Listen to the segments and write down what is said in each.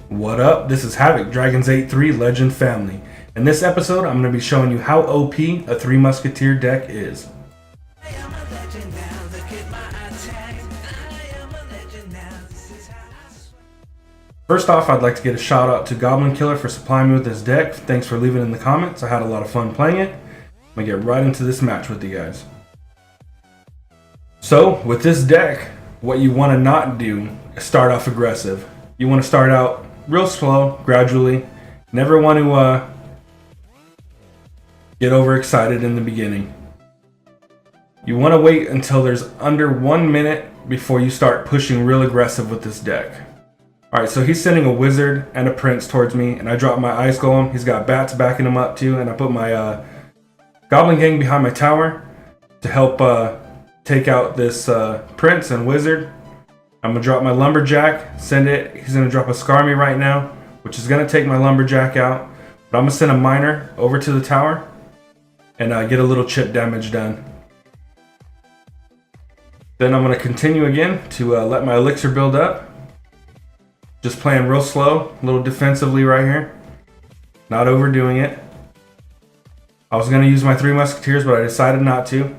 What up? This is Havok, Dragon's 8-3 Legend Family. In this episode, I'm going to be showing you how OP a Three Musketeer deck is. First off, I'd like to get a shout out to Goblin Killer for supplying me with this deck. Thanks for leaving it in the comments. I had a lot of fun playing it. I'm going to get right into this match with you guys. So, with this deck, what you want to not do is start off aggressive. You want to start out real slow, gradually. Never want to get overexcited in the beginning. You want to wait until there's under 1 minute before you start pushing real aggressive with this deck. Alright, so he's sending a wizard and a prince towards me, and I drop my ice golem. He's got bats backing him up too, and I put my goblin gang behind my tower to help take out this prince and wizard. I'm going to drop my lumberjack, send it. He's going to drop a Skarmy right now, which is going to take my lumberjack out. But I'm going to send a miner over to the tower and get a little chip damage done. Then I'm going to continue again to let my elixir build up. Just playing real slow, a little defensively right here. Not overdoing it. I was going to use my Three Musketeers, but I decided not to.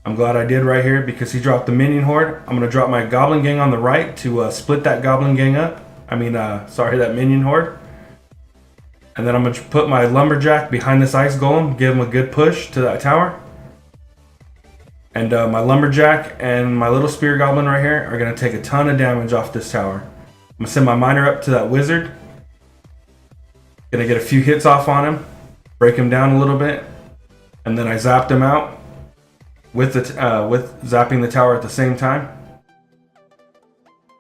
I'm glad I did right here because he dropped the minion horde. I'm going to drop my goblin gang on the right to split that goblin gang up. That minion horde. And then I'm going to put my lumberjack behind this ice golem, give him a good push to that tower. And my lumberjack and my little spear goblin right here are going to take a ton of damage off this tower. I'm going to send my miner up to that wizard. Going to get a few hits off on him, break him down a little bit, and then I zapped him out with zapping the tower at the same time.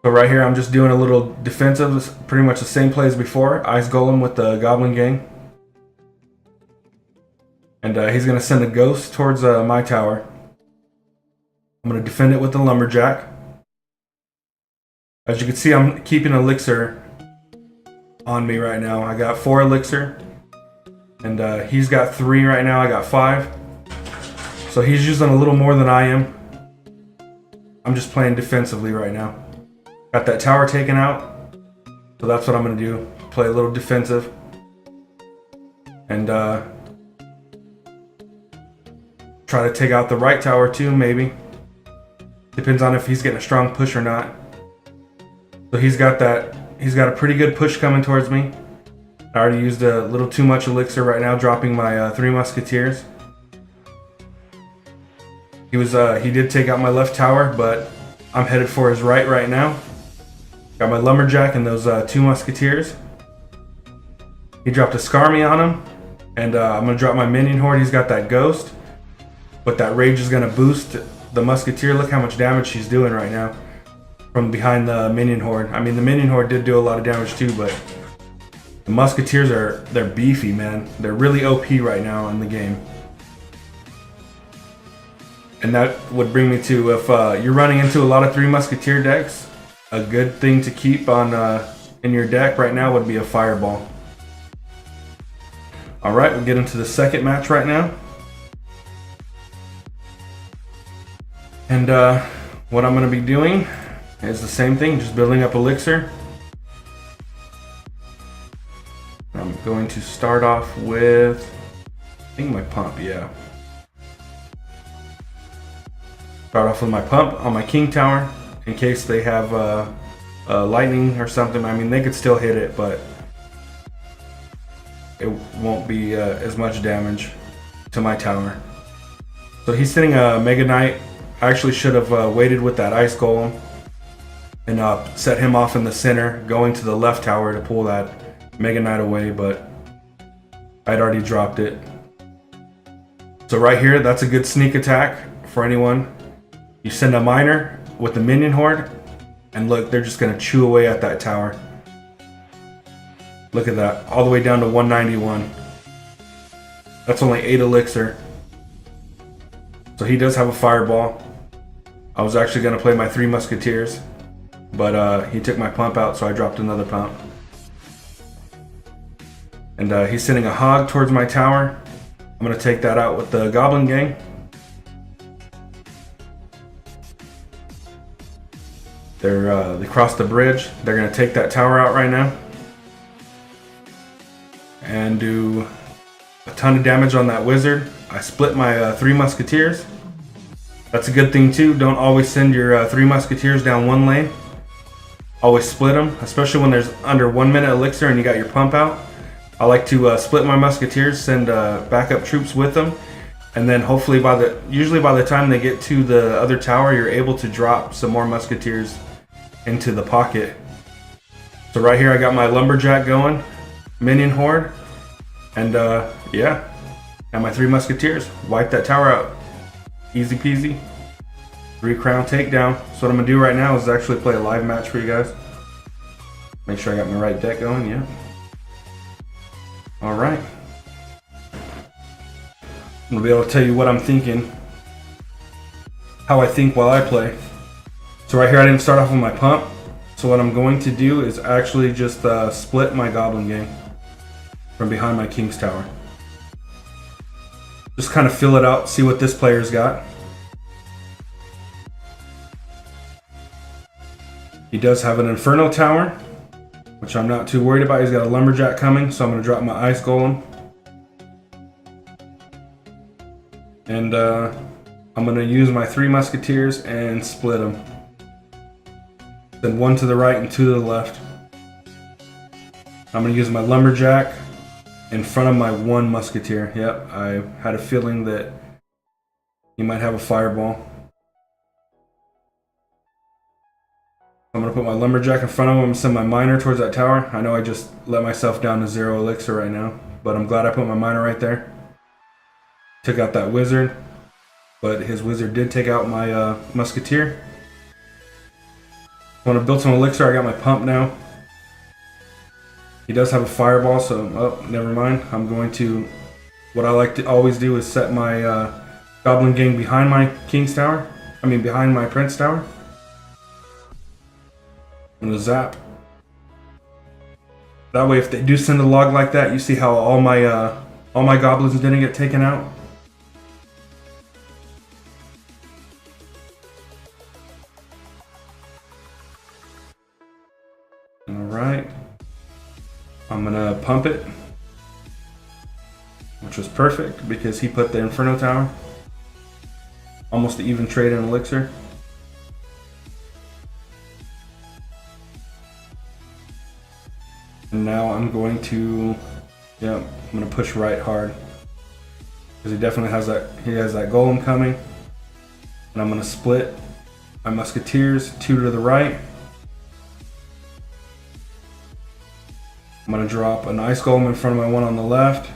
So right here I'm just doing a little defensive, pretty much the same play as before. Ice golem with the goblin gang. And he's going to send a ghost towards my tower. I'm going to defend it with the lumberjack. As you can see, I'm keeping elixir on me right now. I got 4 elixir. And he's got 3 right now. I got 5. So he's using a little more than I am. I'm just playing defensively right now. Got that tower taken out. So that's what I'm going to do. Play a little defensive. And try to take out the right tower too, maybe. Depends on if he's getting a strong push or not. So he's got a pretty good push coming towards me. I already used a little too much elixir right now, dropping my Three Musketeers. He did take out my left tower, but I'm headed for his right now. Got my lumberjack and those 2 musketeers. He dropped a Skarmy on him, and I'm gonna drop my minion horde. He's got that ghost, but that rage is gonna boost the musketeer. Look how much damage she's doing right now from behind the minion horde. I mean, the minion horde did do a lot of damage too, but the musketeers they're beefy, man. They're really OP right now in the game. And that would bring me to, if you're running into a lot of Three Musketeer decks, a good thing to keep on in your deck right now would be a fireball. Alright, we'll get into the second match right now. And what I'm going to be doing is the same thing, just building up elixir. I'm going to start off with, I think my pump, yeah. Start off with my pump on my king tower in case they have lightning or something. I mean, they could still hit it, but it won't be as much damage to my tower. So he's sending a Mega Knight. I actually should have waited with that ice golem and set him off in the center, going to the left tower to pull that Mega Knight away, but I'd already dropped it. So right here, that's a good sneak attack for anyone. You send a miner with the minion horde, and look, they're just going to chew away at that tower. Look at that, all the way down to 191. That's only 8 elixir. So he does have a fireball. I was actually going to play my Three Musketeers, but he took my pump out, so I dropped another pump. And he's sending a hog towards my tower. I'm going to take that out with the goblin gang. They crossed the bridge. They're going to take that tower out right now. and do a ton of damage on that wizard. I split my 3 musketeers. That's a good thing too. Don't always send your 3 musketeers down one lane. Always split them, especially when there's under 1 minute elixir and you got your pump out. I like to split my musketeers, send backup troops with them, and then hopefully usually by the time they get to the other tower, you're able to drop some more musketeers into the pocket. So right here I got my lumberjack going, minion horde, and yeah, got my 3 musketeers. Wipe that tower out. Easy peasy. 3 crown takedown. So what I'm gonna do right now is actually play a live match for you guys. Make sure I got my right deck going, yeah. Alright. I'm gonna be able to tell you what I'm thinking, how I think while I play. So right here I didn't start off with my pump. So what I'm going to do is actually just split my goblin gang from behind my king's tower. Just kind of fill it out, see what this player's got. He does have an inferno tower, which I'm not too worried about. He's got a lumberjack coming, so I'm going to drop my ice golem. And I'm going to use my 3 musketeers and split them. Then 1 to the right and 2 to the left. I'm going to use my lumberjack in front of my 1 musketeer. Yep, I had a feeling that he might have a fireball. I'm going to put my lumberjack in front of him and send my miner towards that tower. I know I just let myself down to 0 elixir right now, but I'm glad I put my miner right there. Took out that wizard, but his wizard did take out my musketeer. I want to build some elixir. I got my pump now. He does have a fireball, so oh, never mind. I'm going to, what I like to always do is set my goblin gang behind my king's tower. Behind my prince tower. I'm gonna zap. That way, if they do send a log like that, you see how all my goblins didn't get taken out. All right. I'm gonna pump it, which was perfect because he put the inferno tower. Almost an even trade in elixir. And now I'm going to, yeah, I'm gonna push right hard because he definitely has that. He has that golem coming, and I'm gonna split my musketeers 2 to the right. I'm gonna drop an ice golem in front of my 1 on the left.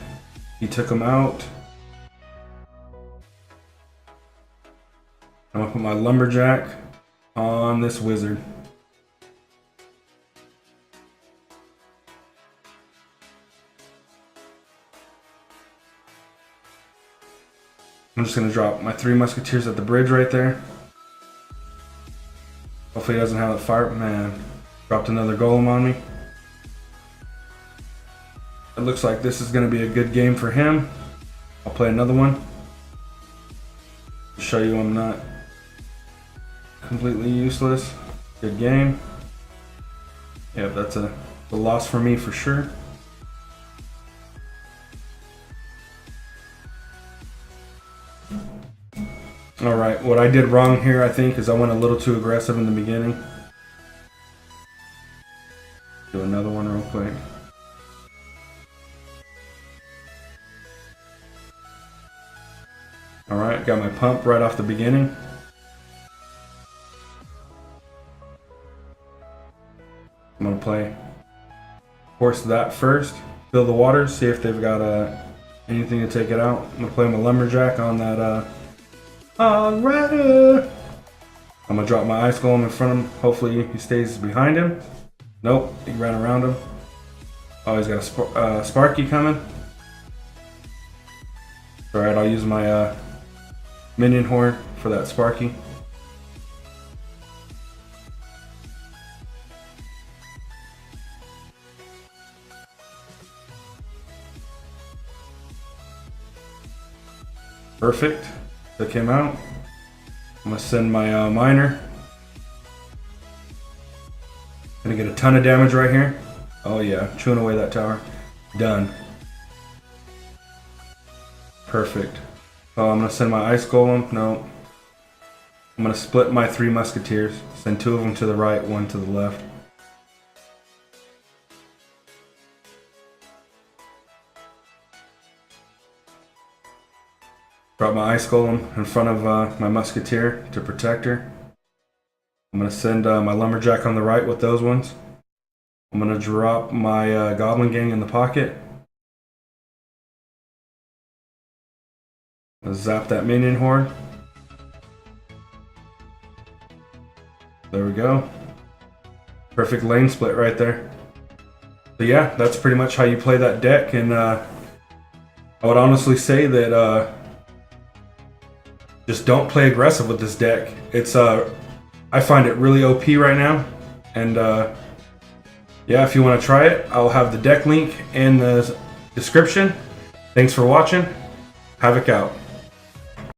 He took him out. I'm gonna put my lumberjack on this wizard. I'm just gonna drop my 3 musketeers at the bridge right there. Hopefully he doesn't have that fire. Man, dropped another golem on me. It looks like this is going to be a good game for him. I'll play another one. Show you I'm not completely useless. Good game. Yeah, that's a loss for me for sure. Alright, what I did wrong here I think is I went a little too aggressive in the beginning. Do another one real quick. Alright, got my pump right off the beginning. I'm going to play horse that first. Fill the waters, see if they've got anything to take it out. I'm going to play my lumberjack on that. Alright. I'm going to drop my ice golem in front of him. Hopefully he stays behind him. Nope, he ran around him. Oh, he's got a Sparky coming. Alright, I'll use my minion horde for that Sparky. Perfect. Took him out. I'm gonna send my miner. Gonna get a ton of damage right here. Oh yeah, chewing away that tower. Done. Perfect. Oh, I'm gonna send my ice golem. No. I'm gonna split my 3 musketeers. Send 2 of them to the right, 1 to the left. Drop my ice golem in front of my musketeer to protect her. I'm gonna send my lumberjack on the right with those ones. I'm gonna drop my goblin gang in the pocket. Zap that minion horde. There we go. Perfect lane split right there. So yeah, that's pretty much how you play that deck, and I would honestly say that just don't play aggressive with this deck. It's I find it really OP right now, and yeah, if you want to try it, I'll have the deck link in the description. Thanks for watching. Havok out.